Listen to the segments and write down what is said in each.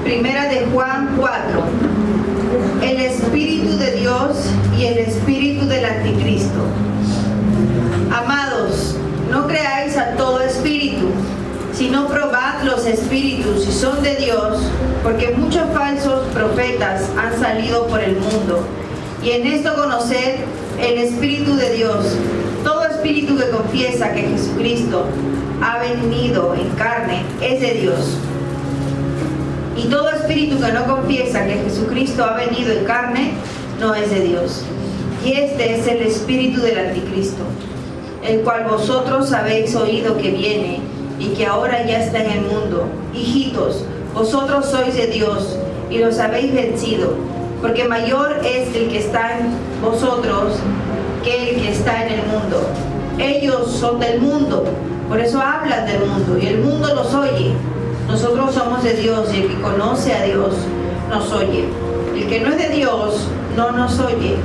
Primera de Juan 4. El Espíritu de Dios y el Espíritu del Anticristo. Amados, no creáis a todo espíritu, sino probad los espíritus si son de Dios, porque muchos falsos profetas han salido por el mundo. Y en esto conoced el Espíritu de Dios. Todo espíritu que confiesa que Jesucristo ha venido en carne es de Dios. Y todo espíritu que no confiesa que Jesucristo ha venido en carne no es de Dios. Y este es el espíritu del Anticristo, el cual vosotros habéis oído que viene y que ahora ya está en el mundo. Hijitos, vosotros sois de Dios y los habéis vencido, porque mayor es el que está en vosotros que el que está en el mundo. Ellos son del mundo, por eso hablan del mundo, y el mundo los oye. Nosotros somos de Dios, y el que conoce a Dios nos oye. El que no es de Dios no nos oye.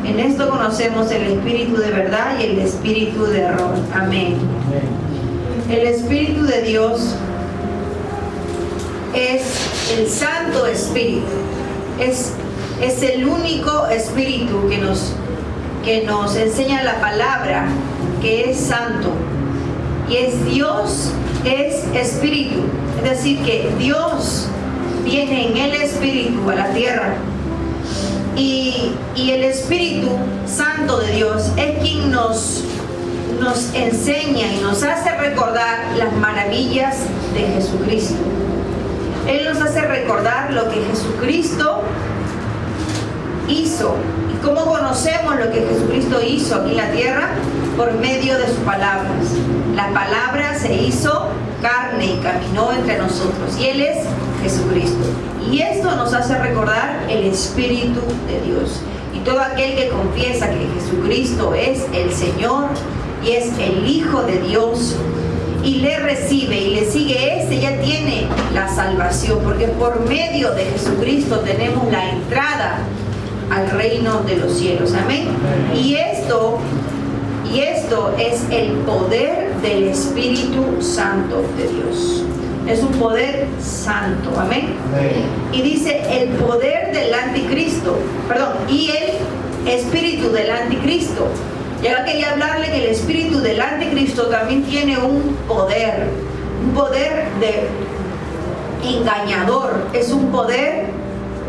En esto conocemos el espíritu de verdad y el espíritu de error. Amén. El Espíritu de Dios es el Santo Espíritu. Es el único espíritu que nos enseña la palabra, que es santo. Y es Dios, es espíritu. Es decir, que Dios viene en el Espíritu a la tierra. Y el Espíritu Santo de Dios es quien nos enseña y nos hace recordar las maravillas de Jesucristo. Él nos hace recordar lo que Jesucristo hizo. ¿Y cómo conocemos lo que Jesucristo hizo aquí en la tierra? Por medio de sus palabras. La palabra se hizo carne y caminó entre nosotros. Y Él es Jesucristo. Y esto nos hace recordar el Espíritu de Dios. Y todo aquel que confiesa que Jesucristo es el Señor y es el Hijo de Dios, y le recibe y le sigue, ya tiene la salvación, porque por medio de Jesucristo tenemos la entrada al reino de los cielos. Amén. Y esto es el poder del Espíritu Santo de Dios. Es un poder santo. Amén. Y dice el poder del Anticristo, y el Espíritu del Anticristo. Y ahora quería hablarle que el espíritu del Anticristo también tiene un poder de engañador. Es un poder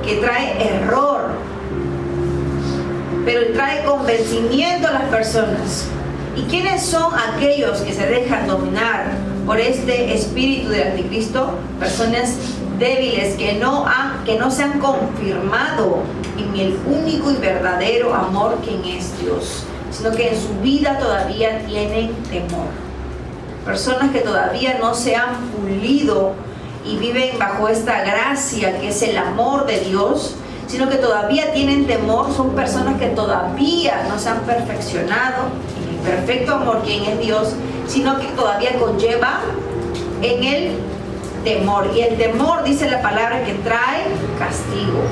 que trae error, pero trae convencimiento a las personas. ¿Y quiénes son aquellos que se dejan dominar por este espíritu del Anticristo? Personas débiles que no se han confirmado en el único y verdadero amor, quien es Dios, sino que en su vida todavía tienen temor. Personas que todavía no se han pulido y viven bajo esta gracia que es el amor de Dios, sino que todavía tienen temor. Son personas que todavía no se han perfeccionado en el perfecto amor, quien es Dios, sino que todavía conlleva en el temor. Y el temor, dice la palabra, que trae castigo.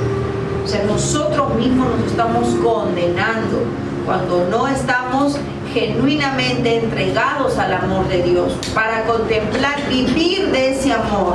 O sea, nosotros mismos nos estamos condenando cuando no estamos genuinamente entregados al amor de Dios, para contemplar, vivir de ese amor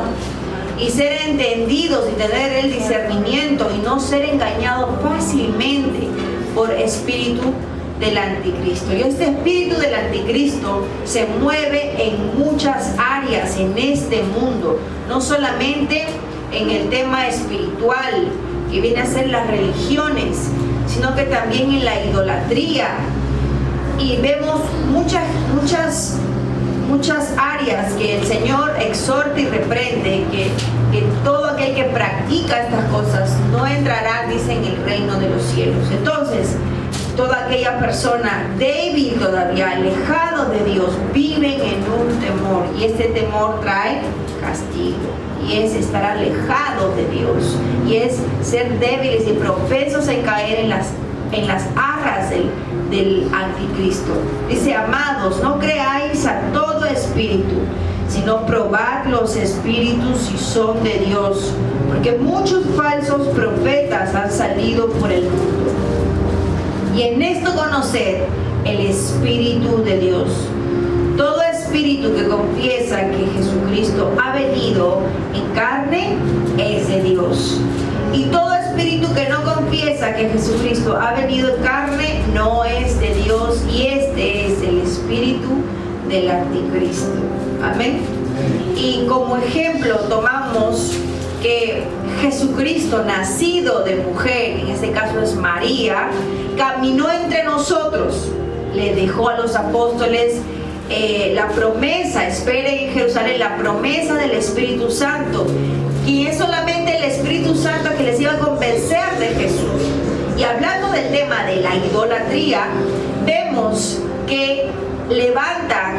y ser entendidos y tener el discernimiento y no ser engañados fácilmente por espíritu del Anticristo. Y este espíritu del Anticristo se mueve en muchas áreas en este mundo, no solamente en el tema espiritual que viene a ser las religiones, sino que también en la idolatría. Y vemos muchas áreas que el Señor exhorta y reprende, que todo aquel que practica estas cosas no entrará, dice, en el reino de los cielos. Entonces, toda aquella persona débil todavía, alejado de Dios, viven en un temor, y este temor trae castigo, y es estar alejado de Dios, y es ser débiles y propensos a caer en las arras del Anticristo. Dice: amados, no creáis a todo espíritu, sino probad los espíritus si son de Dios, porque muchos falsos profetas han salido por el mundo. Y en esto conoced el Espíritu de Dios. Todo espíritu que confiesa que Jesucristo ha venido en carne es de Dios. Y todo espíritu que no confiesa que Jesucristo ha venido en carne no es de Dios, y este es el espíritu del anticristo. Amén. Y como ejemplo tomamos que Jesucristo, nacido de mujer, en este caso es María, caminó entre nosotros, le dejó a los apóstoles la promesa, esperen en Jerusalén, la promesa del Espíritu Santo, y es solamente el Espíritu Santo que les iba a convencer de Jesús. Y hablando del tema de la idolatría, vemos que levantan,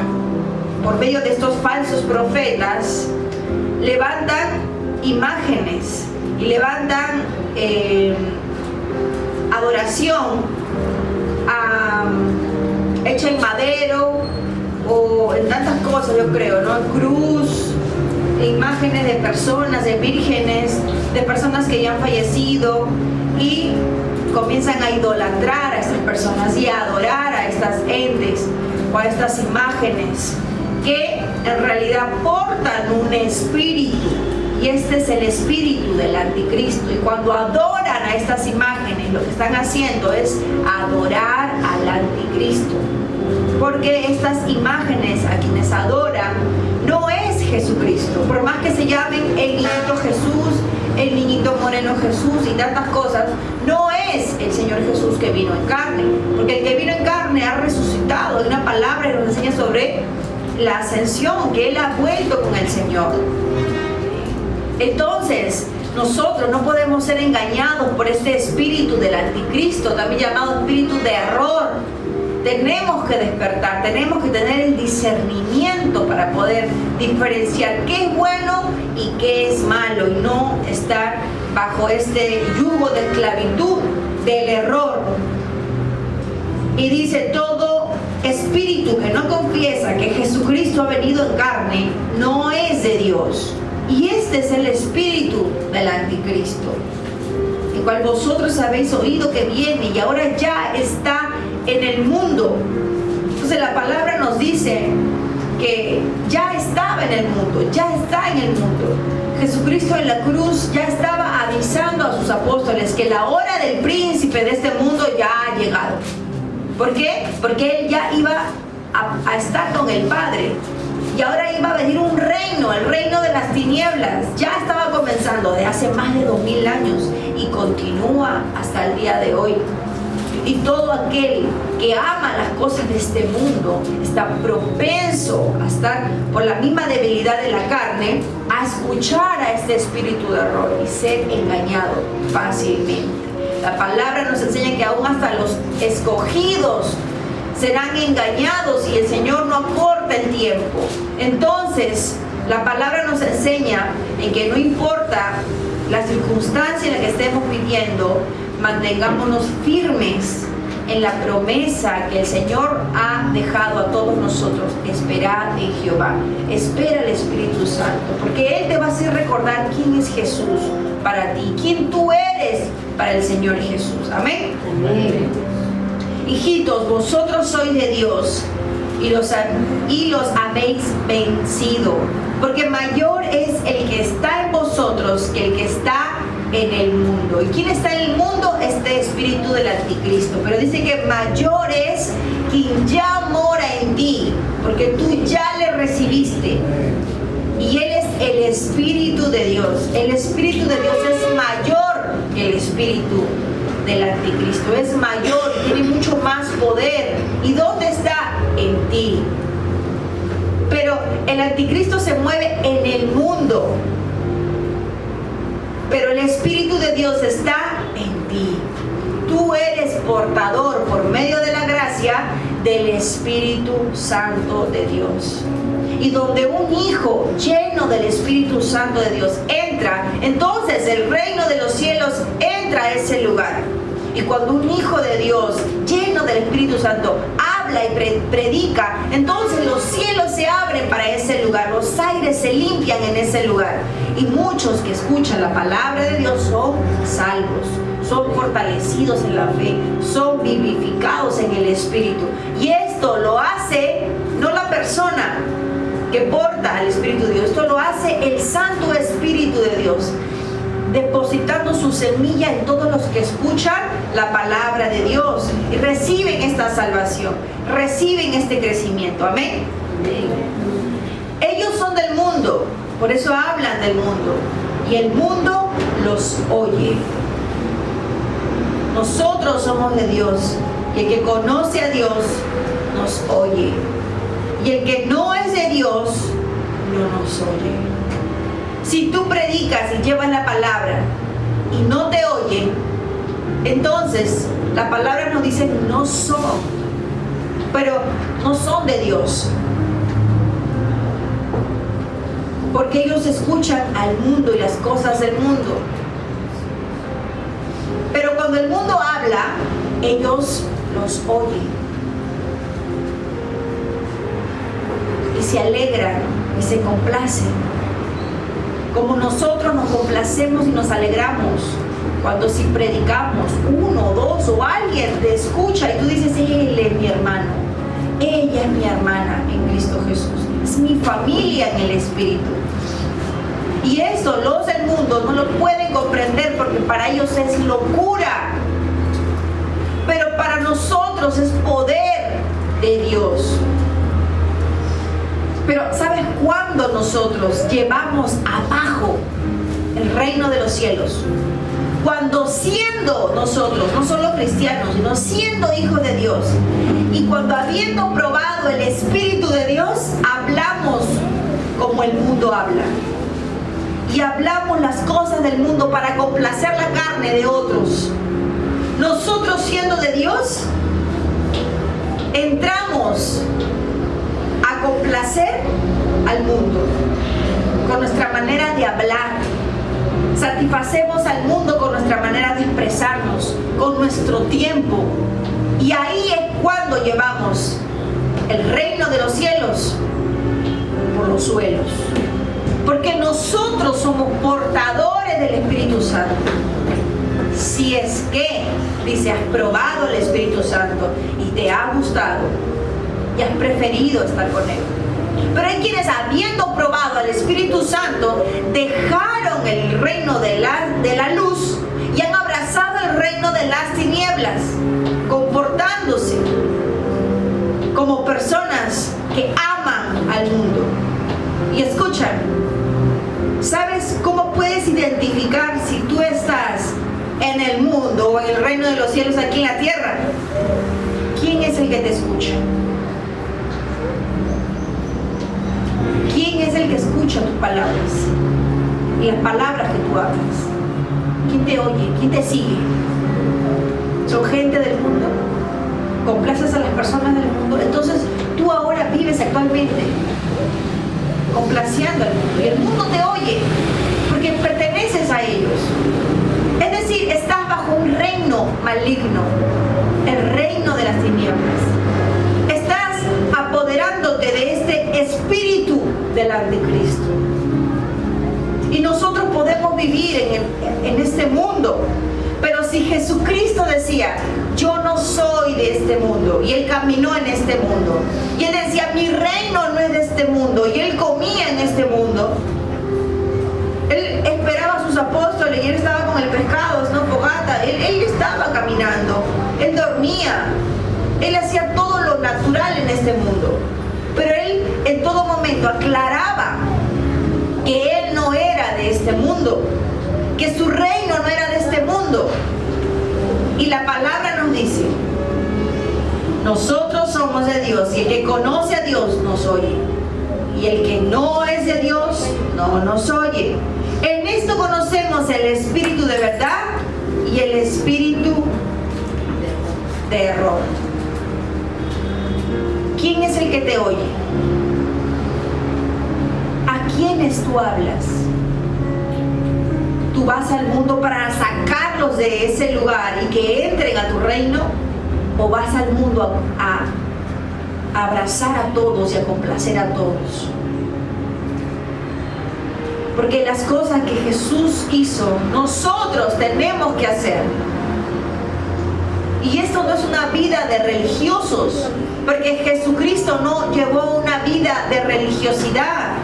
por medio de estos falsos profetas, levantan imágenes y levantan adoración hecha en madero o en tantas cosas, yo creo, ¿no? Cruz, imágenes de personas, de vírgenes, de personas que ya han fallecido, y comienzan a idolatrar a estas personas y a adorar a estas entes o a estas imágenes que en realidad portan un espíritu, y este es el espíritu del anticristo. Y cuando adoran a estas imágenes, lo que están haciendo es adorar al anticristo, porque estas imágenes a quienes adoran no es Jesucristo, por más que se llamen el niñito Jesús, el niñito moreno Jesús y tantas cosas, no es el Señor Jesús que vino en carne, porque el que vino en carne ha resucitado. Hay una palabra que nos enseña sobre la ascensión, que Él ha vuelto con el Señor. Entonces, nosotros no podemos ser engañados por este espíritu del anticristo, también llamado espíritu de error. Tenemos que despertar, tenemos que tener el discernimiento para poder diferenciar qué es bueno y qué es malo, y no estar bajo este yugo de esclavitud del error. Y dice: todo espíritu que no confiesa que Jesucristo ha venido en carne no es de Dios. Y este es el espíritu del anticristo, el cual vosotros habéis oído que viene y ahora ya está en el mundo. Entonces la palabra nos dice que ya estaba en el mundo, ya está en el mundo. Jesucristo en la cruz ya estaba avisando a sus apóstoles que la hora del príncipe de este mundo ya ha llegado. ¿Por qué? Porque Él ya iba a estar con el Padre. Y ahora iba a venir un reino, el reino de las tinieblas. Ya estaba comenzando de hace más de 2000 años y continúa hasta el día de hoy. Y todo aquel que ama las cosas de este mundo está propenso a estar, por la misma debilidad de la carne, a escuchar a este espíritu de error y ser engañado fácilmente. La palabra nos enseña que aún hasta los escogidos serán engañados y el Señor no acorta el tiempo. Entonces, la palabra nos enseña en que no importa la circunstancia en la que estemos viviendo, mantengámonos firmes en la promesa que el Señor ha dejado a todos nosotros. Esperad en Jehová, espera al Espíritu Santo, porque Él te va a hacer recordar quién es Jesús para ti, quién tú eres para el Señor Jesús. Amén. Amén. Hijitos, vosotros sois de Dios y los habéis vencido, porque mayor es el que está en vosotros que el que está en el mundo. ¿Y quién está en el mundo? Este espíritu del anticristo. Pero dice que mayor es quien ya mora en ti, porque tú ya le recibiste. Y Él es el Espíritu de Dios. El Espíritu de Dios es mayor que el espíritu del anticristo, es mayor, tiene mucho más poder. ¿Y dónde está? En ti. Pero el anticristo se mueve en el mundo, pero el Espíritu de Dios está en ti. Tú eres portador, por medio de la gracia, del Espíritu Santo de Dios. Y donde un hijo lleno del Espíritu Santo de Dios entra, entonces el reino de los cielos entra a ese lugar. Y cuando un hijo de Dios lleno del Espíritu Santo habla y predica, entonces los cielos se abren para ese lugar, los aires se limpian en ese lugar. Y muchos que escuchan la palabra de Dios son salvos, son fortalecidos en la fe, son vivificados en el Espíritu. Y esto lo hace no la persona que porta al Espíritu de Dios, esto lo hace el Santo Espíritu de Dios, depositando su semilla en todos los que escuchan la palabra de Dios y reciben esta salvación, reciben este crecimiento. Amén. Ellos son del mundo, por eso hablan del mundo, y el mundo los oye. Nosotros somos de Dios, y el que conoce a Dios nos oye, y el que no es de Dios no nos oye. Si tú predicas y llevas la palabra y no te oyen, entonces la palabra nos dice no son, pero no son de Dios, porque ellos escuchan al mundo y las cosas del mundo. Pero cuando el mundo habla, ellos los oyen y se alegran y se complacen, como nosotros nos complacemos y nos alegramos cuando si predicamos, uno, dos o alguien te escucha y tú dices, él es mi hermano, ella es mi hermana en Cristo Jesús, es mi familia en el Espíritu. Y esto los del mundo no lo pueden comprender porque para ellos es locura, pero para nosotros es poder de Dios. Pero ¿sabes cuándo nosotros llevamos abajo el reino de los cielos? Cuando siendo nosotros, no solo cristianos, sino siendo hijos de Dios, y cuando habiendo probado el Espíritu de Dios, hablamos como el mundo habla. Y hablamos las cosas del mundo para complacer la carne de otros. Nosotros siendo de Dios, entramos a complacer al mundo con nuestra manera de hablar. Satisfacemos al mundo con nuestra manera de expresarnos, con nuestro tiempo. Y ahí es cuando llevamos el reino de los cielos por los suelos. Porque nosotros somos portadores del Espíritu Santo. Si es que, dice, has probado el Espíritu Santo y te ha gustado y has preferido estar con Él. Pero hay quienes, habiendo probado al Espíritu Santo, dejaron el reino de la luz y han abrazado el reino de las tinieblas, comportándose como personas que aman al mundo. Y escuchan, ¿sabes cómo puedes identificar si tú estás en el mundo o en el reino de los cielos aquí en la tierra? ¿Quién es el que te escucha? ¿Quién es el que escucha tus palabras y las palabras que tú hablas? ¿Quién te oye? ¿Quién te sigue? ¿Son gente del mundo? ¿Complaces a las personas del mundo? Entonces tú ahora vives actualmente complaciendo al mundo y el mundo te oye porque perteneces a ellos. Es decir, estás bajo un reino maligno, el reino de las tinieblas. Estás apoderándote de este espíritu del anticristo. Y nosotros podemos vivir en este mundo, pero si Jesucristo decía, yo no soy de este mundo, y Él caminó en este mundo, y Él decía, mi reino no es de este mundo, y Él comía en este mundo, Él esperaba a sus apóstoles, y Él estaba con el pescado, no fogata, él estaba caminando, Él dormía, Él hacía todo lo natural en este mundo, pero Él en todo momento aclaraba que Él no era de este mundo, que su reino no era de este mundo. Y la palabra nos dice, nosotros somos de Dios y el que conoce a Dios nos oye, y el que no es de Dios no nos oye. En esto conocemos el espíritu de verdad y el espíritu de error. ¿Quién es el que te oye? ¿A quiénes tú hablas? ¿Tú vas al mundo para sacarlos de ese lugar y que entren a tu reino? ¿O vas al mundo a abrazar a todos y a complacer a todos? Porque las cosas que Jesús hizo, nosotros tenemos que hacer. Y esto no es una vida de religiosos, porque Jesucristo no llevó una vida de religiosidad.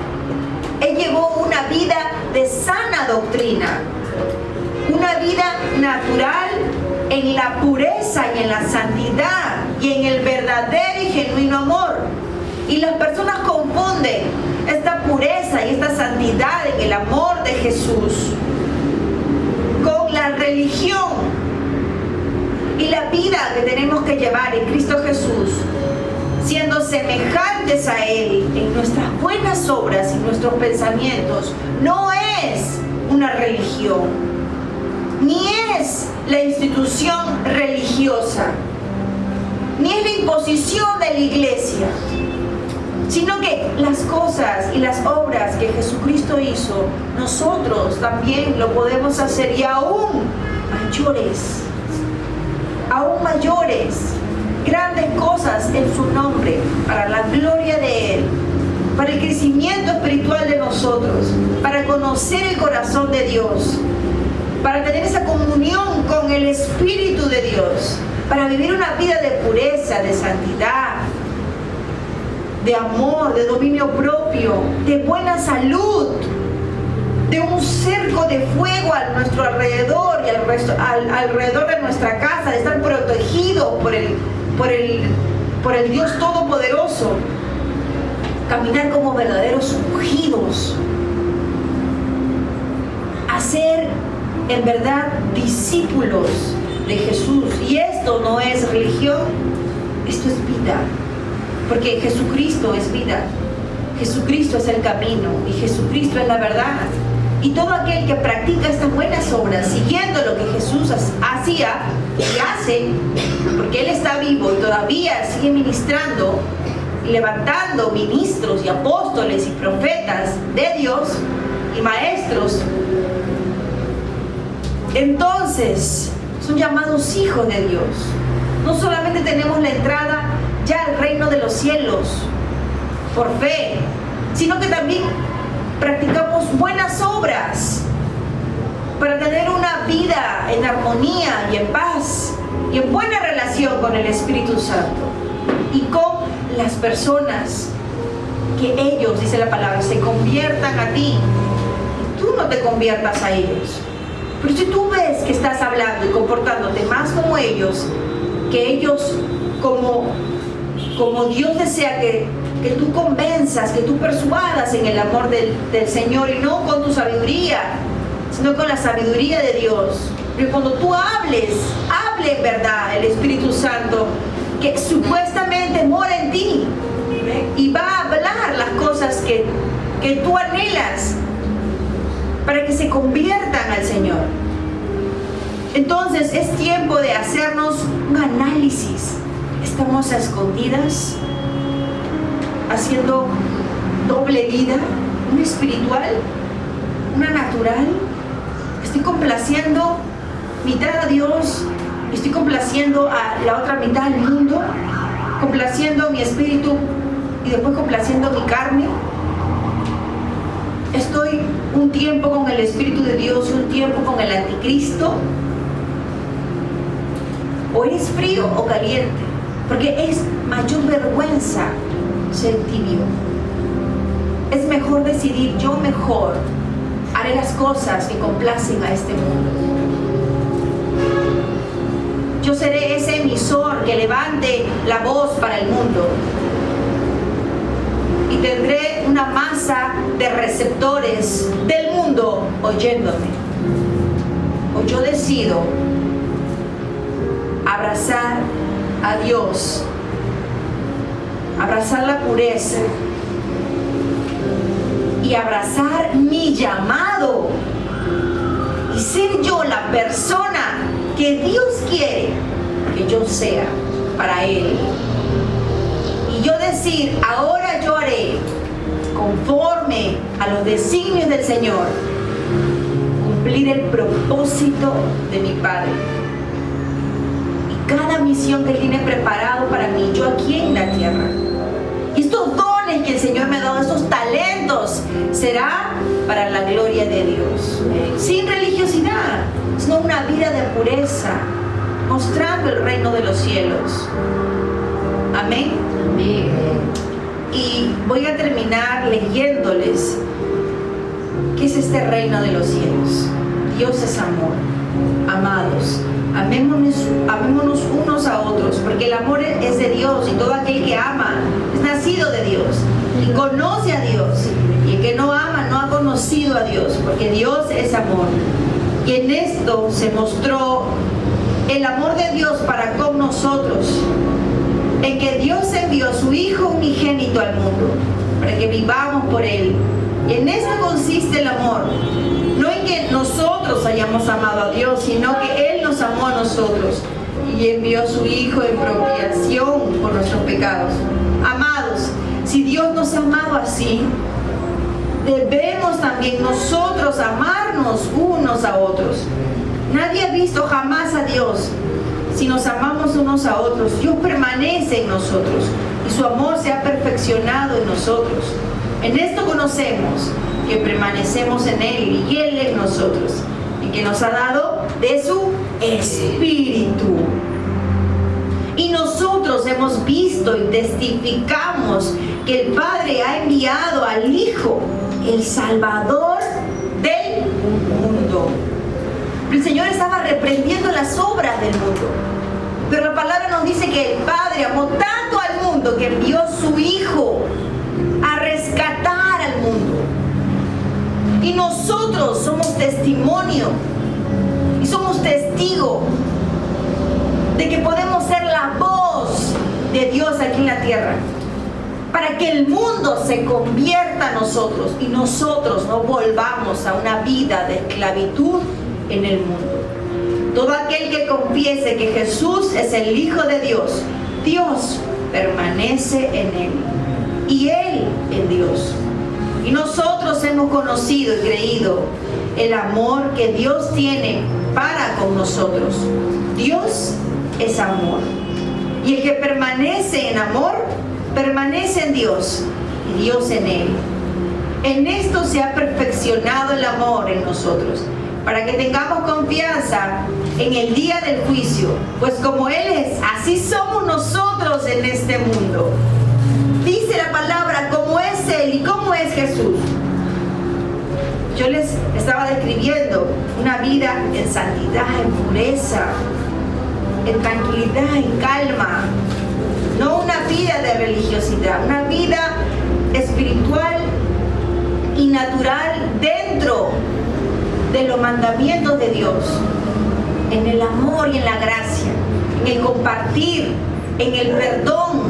Él llevó una vida de sana doctrina. vida natural en la pureza y en la santidad y en el verdadero y genuino amor. Y las personas confunden esta pureza y esta santidad en el amor de Jesús con la religión y la vida que tenemos que llevar en Cristo Jesús, siendo semejantes a Él en nuestras buenas obras y nuestros pensamientos. No es una religión, ni es la institución religiosa, ni es la imposición de la iglesia, sino que las cosas y las obras que Jesucristo hizo, nosotros también lo podemos hacer, y aún mayores, grandes cosas en su nombre, para la gloria de Él, para el crecimiento espiritual de nosotros, para conocer el corazón de Dios, para tener esa comunión con el Espíritu de Dios, para vivir una vida de pureza, de santidad, de amor, de dominio propio, de buena salud, de un cerco de fuego a nuestro alrededor y alrededor de nuestra casa, de estar protegidos por el Dios Todopoderoso, caminar como verdaderos ungidos, hacer en verdad discípulos de Jesús. Y esto no es religión, esto es vida, porque Jesucristo es vida, Jesucristo es el camino y Jesucristo es la verdad. Y todo aquel que practica estas buenas obras, siguiendo lo que Jesús hacía y hace, porque Él está vivo y todavía sigue ministrando y levantando ministros y apóstoles y profetas de Dios y maestros, entonces son llamados hijos de Dios. No solamente tenemos la entrada ya al reino de los cielos por fe, sino que también practicamos buenas obras para tener una vida en armonía y en paz y en buena relación con el Espíritu Santo y con las personas, que ellos, dice la palabra, se conviertan a ti y tú no te conviertas a ellos. Pero si tú ves que estás hablando y comportándote más como ellos, que ellos como Dios desea que tú convenzas, que tú persuadas en el amor del Señor, y no con tu sabiduría, sino con la sabiduría de Dios. Pero cuando tú hable en verdad el Espíritu Santo, que supuestamente mora en ti y va a hablar las cosas que tú anhelas para que se conviertan al Señor. Entonces es tiempo de hacernos un análisis. ¿Estamos a escondidas haciendo doble vida? ¿Una espiritual? ¿Una natural? ¿Estoy complaciendo mitad a Dios? ¿Estoy complaciendo a la otra mitad del mundo? ¿Complaciendo mi espíritu y después complaciendo mi carne? ¿Estoy un tiempo con el Espíritu de Dios y un tiempo con el anticristo? ¿O eres frío o caliente? Porque es mayor vergüenza ser tibio. Es mejor decidir, yo mejor haré las cosas que complacen a este mundo. Yo seré ese emisor que levante la voz para el mundo. Y tendré una masa de receptores del mundo oyéndome. O yo decido abrazar a Dios, abrazar la pureza y abrazar mi llamado y ser yo la persona que Dios quiere que yo sea para Él. Y yo decir, ahora yo haré conforme a los designios del Señor, cumplir el propósito de mi Padre. Cada misión que Él tiene preparado para mí, yo aquí en la tierra. Y estos dones que el Señor me ha dado, estos talentos, será para la gloria de Dios. Sin religiosidad, sino una vida de pureza, mostrando el reino de los cielos. Amén. Amén. Y voy a terminar leyéndoles qué es este reino de los cielos. Dios es amor. porque el amor es de Dios, y todo aquel que ama es nacido de Dios y conoce a Dios, y el que no ama no ha conocido a Dios, porque Dios es amor. Y en esto se mostró el amor de Dios para con nosotros, en que Dios envió a su Hijo unigénito al mundo, para que vivamos por Él. Y en esto consiste el amor, no en que nosotros hayamos amado a Dios, sino que Él nos amó a nosotros y envió a su Hijo en propiciación por nuestros pecados. Amados, si Dios nos ha amado así, debemos también nosotros amarnos unos a otros. Nadie ha visto jamás a Dios. Si nos amamos unos a otros, Dios permanece en nosotros y su amor se ha perfeccionado en nosotros. En esto conocemos que permanecemos en Él y Él en nosotros, y que nos ha dado de su Espíritu. Y nosotros hemos visto y testificamos que el Padre ha enviado al Hijo, el Salvador del mundo. El Señor estaba reprendiendo las obras del mundo, pero la palabra nos dice que el Padre amó tanto al mundo que envió a su Hijo a rescatar al mundo. Y nosotros somos testimonio y somos testigos de que podemos ser la voz de Dios aquí en la tierra, para que el mundo se convierta a nosotros y nosotros no volvamos a una vida de esclavitud en el mundo. Todo aquel que confiese que Jesús es el Hijo de Dios, Dios permanece en Él y Él en Dios. Y nosotros hemos conocido y creído el amor que Dios tiene para con nosotros. Dios es amor. Y el que permanece en amor, permanece en Dios y Dios en Él. En esto se ha perfeccionado el amor en nosotros, para que tengamos confianza en el día del juicio, pues como Él es, así somos nosotros en este mundo. Dice la palabra cómo es Él y cómo es Jesús. Yo les estaba describiendo una vida en santidad, en pureza, en tranquilidad, en calma. No una vida de religiosidad, una vida espiritual y natural dentro de los mandamientos de Dios, en el amor y en la gracia, en el compartir, en el perdón,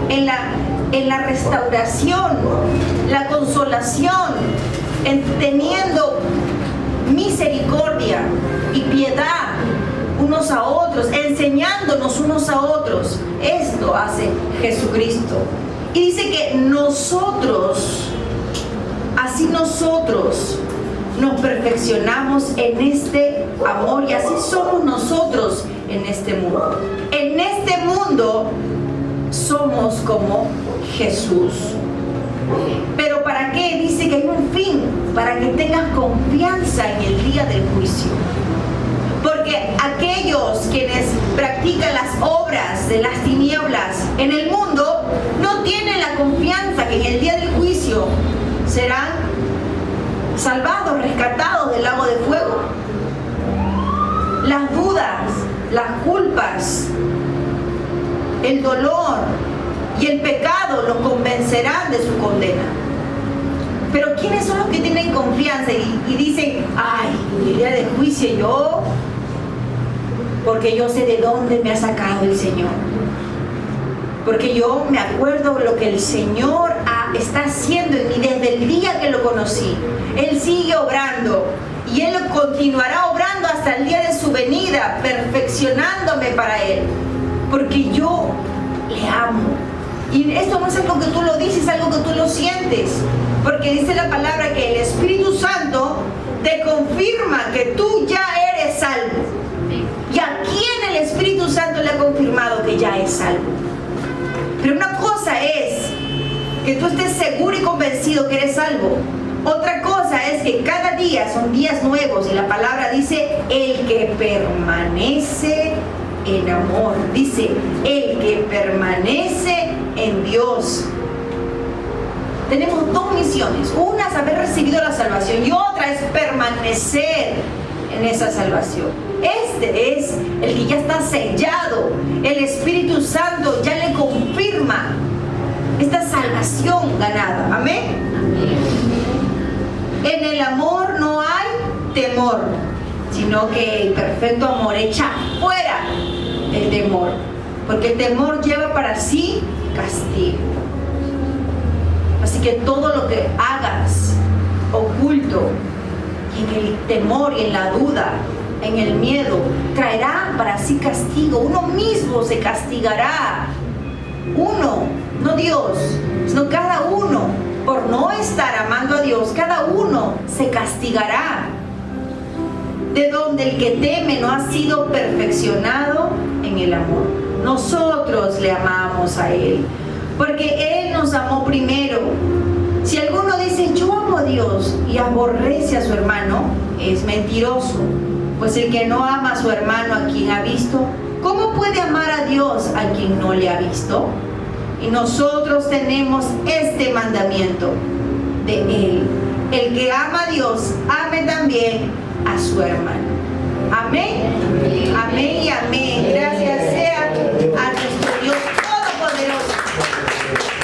en la restauración, la consolación, en teniendo misericordia y piedad unos a otros, enseñándonos unos a otros. Esto hace Jesucristo. Y dice que nosotros, así nosotros nos perfeccionamos en este amor, y así somos nosotros en este mundo. En este mundo somos como Jesús. ¿Pero para qué? Dice que hay un fin, para que tengas confianza en el día del juicio. Porque aquellos quienes practican las obras de las tinieblas en el mundo no tienen la confianza que en el día del juicio serán salvados, rescatados del lago de fuego. Las dudas, las culpas, el dolor y el pecado los convencerán de su condena. Pero ¿quiénes son los que tienen confianza y dicen, ay, el día del juicio porque yo sé de dónde me ha sacado el Señor? Porque yo me acuerdo lo que el Señor está haciendo en mí desde el día que lo conocí. Él sigue obrando y Él continuará obrando hasta el día de su venida, perfeccionándome para Él, porque yo le amo. Y esto no es algo que tú lo dices, es algo que tú lo sientes, porque dice la palabra que el Espíritu Santo te confirma que tú ya eres salvo. ¿Y a quién el Espíritu Santo le ha confirmado que ya es salvo? Pero una cosa es que tú estés seguro y convencido que eres salvo. Otra cosa es que cada día son días nuevos, y la palabra dice el que permanece en amor. Dice el que permanece en Dios. Tenemos dos misiones. Una es haber recibido la salvación y otra es permanecer en esa salvación. Este es el que ya está sellado. El Espíritu Santo ya le confirma esta salvación ganada. Amén. En el amor no hay temor, sino que el perfecto amor echa fuera el temor, porque el temor lleva para sí castigo. Así que todo lo que hagas oculto, y en el temor y en la duda, en el miedo, traerá para sí castigo. Uno mismo se castigará. Uno, no Dios, sino cada uno, por no estar amando a Dios, cada uno se castigará. De donde el que teme no ha sido perfeccionado en el amor. Nosotros le amamos a Él, porque Él nos amó primero. Si alguno dice yo amo a Dios y aborrece a su hermano, es mentiroso. Pues el que no ama a su hermano a quien ha visto, ¿cómo puede amar a Dios a quien no le ha visto? Y nosotros tenemos este mandamiento de Él: el que ama a Dios, ame también a su hermano. Amén.